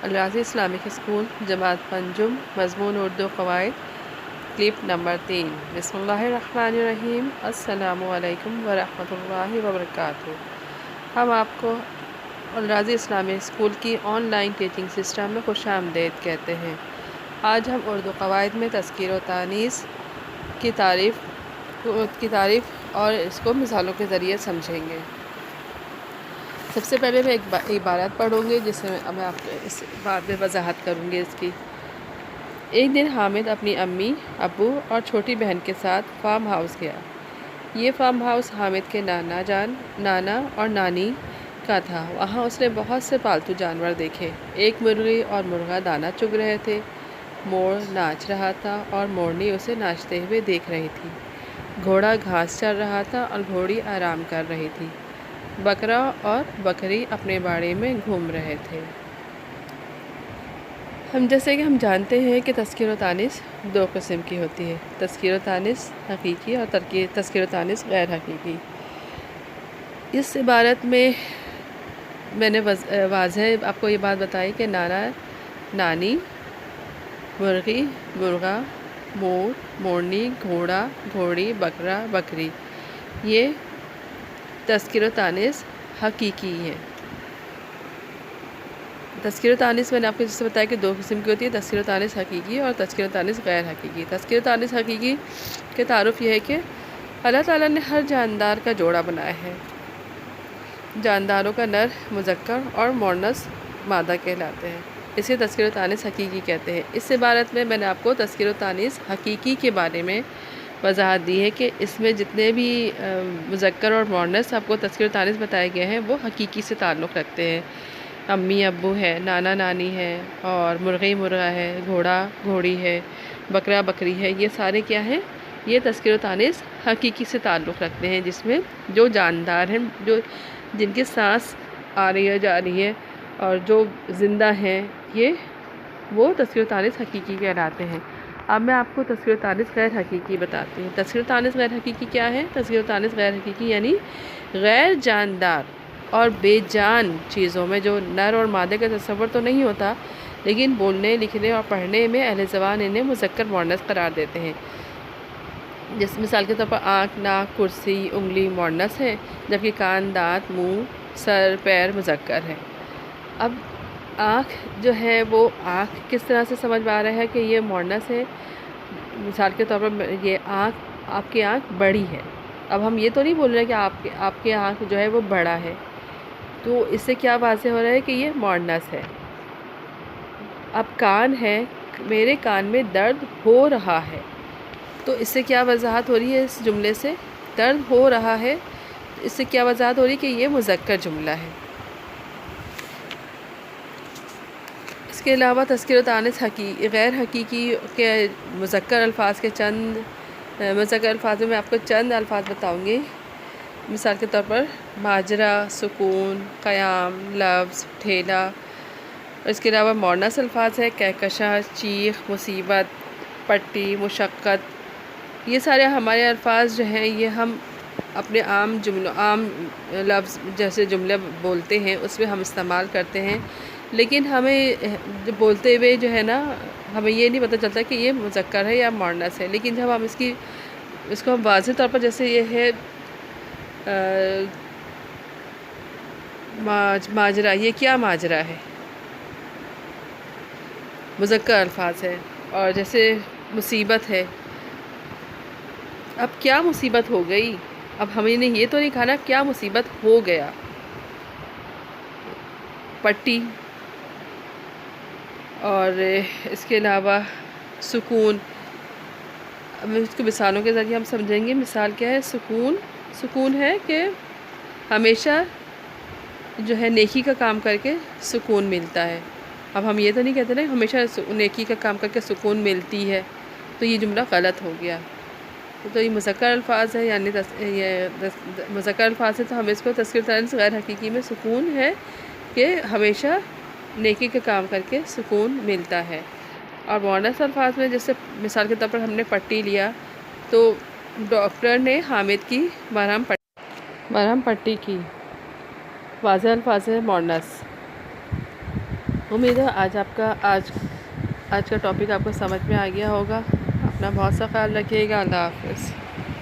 الراضی Islamic school جماعت پنجم مضمون اردو قواعد کلپ نمبر 3 بسم اللہ الرحمن الرحیم السلام علیکم ورحمۃ اللہ وبرکاتہ۔ ہم آپ کو الراضی اسلامک اسکول کی آن لائن ٹیچنگ سسٹم میں خوش آمدید کہتے ہیں۔ آج ہم اردو قواعد میں تذکیر و تانیث کی تعریف اور اس کو مثالوں کے ذریعے سمجھیں گے۔ سب سے پہلے میں ایک عبارت پڑھوں گی جس میں میں آپ کو اس بات میں وضاحت کروں گی اس کی۔ ایک دن حامد اپنی امی، ابو اور چھوٹی بہن کے ساتھ فارم ہاؤس گیا۔ یہ فارم ہاؤس حامد کے نانا اور نانی کا تھا۔ وہاں اس نے بہت سے پالتو جانور دیکھے۔ ایک مرغی اور مرغا دانہ چگ رہے تھے۔ مور ناچ رہا تھا اور مورنی اسے ناچتے ہوئے دیکھ رہی تھی۔ گھوڑا گھاس چر رہا تھا اور گھوڑی آرام کر رہی تھی۔ بکرا اور بکری اپنے باڑے میں گھوم رہے تھے۔ جیسے کہ ہم جانتے ہیں کہ تذکیر و تانیث دو قسم کی ہوتی ہے، تذکیر و تانیث حقیقی اور تذکیر و تانیث غیر حقیقی۔ اس عبارت میں نے واضح آپ کو یہ بات بتائی کہ نانا، نانی، مرغی، مرغا، مور، مورنی، گھوڑا، گھوڑی، بکرا، بکری، یہ تذکیر و تانیث حقیقی ہے۔ تذکیر و تانیث میں نے آپ کو جس سے بتایا کہ دو قسم کی ہوتی ہے، تذکیر و تانیث حقیقی اور تذکیر و تانیث غیر حقیقی۔ تذکیر و تانیث حقیقی کے تعارف یہ ہے کہ اللہ تعالیٰ نے ہر جاندار کا جوڑا بنایا ہے۔ جانداروں کا نر مذکر اور مؤنث مادہ کہلاتے ہیں، اسے تذکیر و تانیث حقیقی کہتے ہیں۔ اس عبارت میں نے آپ کو تذکیر و تانیث حقیقی کے بارے میں وضاحت دی ہے کہ اس میں جتنے بھی مذکر اور مؤنث آپ کو تذکیر و تانیث بتائے گئے ہیں وہ حقیقی سے تعلق رکھتے ہیں۔ امی ابو ہے، نانا نانی ہے، اور مرغی مرغا ہے، گھوڑا گھوڑی ہے، بکرا بکری ہے، یہ سارے کیا ہیں؟ یہ تذکیر و تانیث حقیقی سے تعلق رکھتے ہیں، جس میں جو جاندار ہیں، جن کی سانس آ رہی ہے جا رہی ہے اور جو زندہ ہیں، وہ تذکیر و تانیث حقیقی کہلاتے ہیں۔ اب میں آپ کو تذکیر و تانیث غیر حقیقی بتاتی ہوں۔ تذکیر و تانیث غیر حقیقی کیا ہے؟ تذکیر و تانیث غیر حقیقی یعنی غیر جاندار اور بے جان چیزوں میں جو نر اور مادے کا تصور تو نہیں ہوتا، لیکن بولنے، لکھنے اور پڑھنے میں اہل زبان انہیں مذکر مؤنث قرار دیتے ہیں۔ جس مثال کے طور پر آنکھ، ناک، کرسی، انگلی مؤنث ہے، جبکہ کان، دانت، منہ، سر، پیر مذکر ہے۔ اب آنکھ جو ہے وہ آنکھ کس طرح سے سمجھ میں آ رہا ہے کہ یہ مؤنث ہے؟ مثال کے طور پر یہ آپ کی آنکھ بڑی ہے۔ اب ہم یہ تو نہیں بول رہے کہ آپ کی آنکھ جو ہے وہ بڑا ہے، تو اس سے کیا واضح ہو رہا ہے کہ یہ مؤنث ہے۔ اب کان ہے، میرے کان میں درد ہو رہا ہے، تو اس سے کیا وضاحت ہو رہی ہے؟ اس جملے سے درد ہو رہا ہے، اس سے کیا وضاحت ہو رہی ہے کہ یہ مذکر جملہ ہے۔ اس کے علاوہ تذکیر و تانیث غیر حقیقی کے مذکر الفاظ میں آپ کو چند الفاظ بتاؤں گی۔ مثال کے طور پر ماجرا، سکون، قیام، لفظ، ٹھیلا۔ اس کے علاوہ مؤنث الفاظ ہے کہکشاں، چیخ، مصیبت، پٹی، مشقت۔ یہ سارے ہمارے الفاظ جو ہیں یہ ہم اپنے عام لفظ جیسے جملے بولتے ہیں اس میں ہم استعمال کرتے ہیں، لیکن ہمیں بولتے ہوئے جو ہے نا ہمیں یہ نہیں پتہ چلتا کہ یہ مذکر ہے یا مؤنث ہے۔ لیکن جب ہم اس کو ہم واضح طور پر جیسے یہ ہے ماجرا، یہ کیا ماجرا ہے؟ مذکر الفاظ ہے۔ اور جیسے مصیبت ہے، اب کیا مصیبت ہو گئی؟ اب ہمیں نے یہ تو نہیں کہا نا کیا مصیبت ہو گیا۔ پٹی، اور اس کے علاوہ سکون۔ اب اس کو مثالوں کے ذریعے ہم سمجھیں گے۔ مثال کیا ہے؟ سکون ہے کہ ہمیشہ جو ہے نیکی کا کام کر کے سکون ملتا ہے۔ اب ہم یہ تو نہیں کہتے نا ہمیشہ نیکی کا کام کر کے سکون ملتی ہے، تو یہ جملہ غلط ہو گیا۔ تو یہ مذکر الفاظ ہے، یعنی مذکر الفاظ ہے، تو ہم اس کو تذکیر و تانیث غیر حقیقی میں سکون ہے کہ ہمیشہ نیکی کا کام کر کے سکون ملتا ہے۔ اور مؤنث الفاظ میں جیسے مثال کے طور پر ہم نے پٹی لیا، تو ڈاکٹر نے حامد کی مرہم پٹی کی، واضح الفاظ ہے مؤنث۔ امید ہے آج کا ٹاپک آپ کو سمجھ میں آ گیا ہوگا۔ اپنا بہت سا خیال رکھیے گا۔ اللہ حافظ۔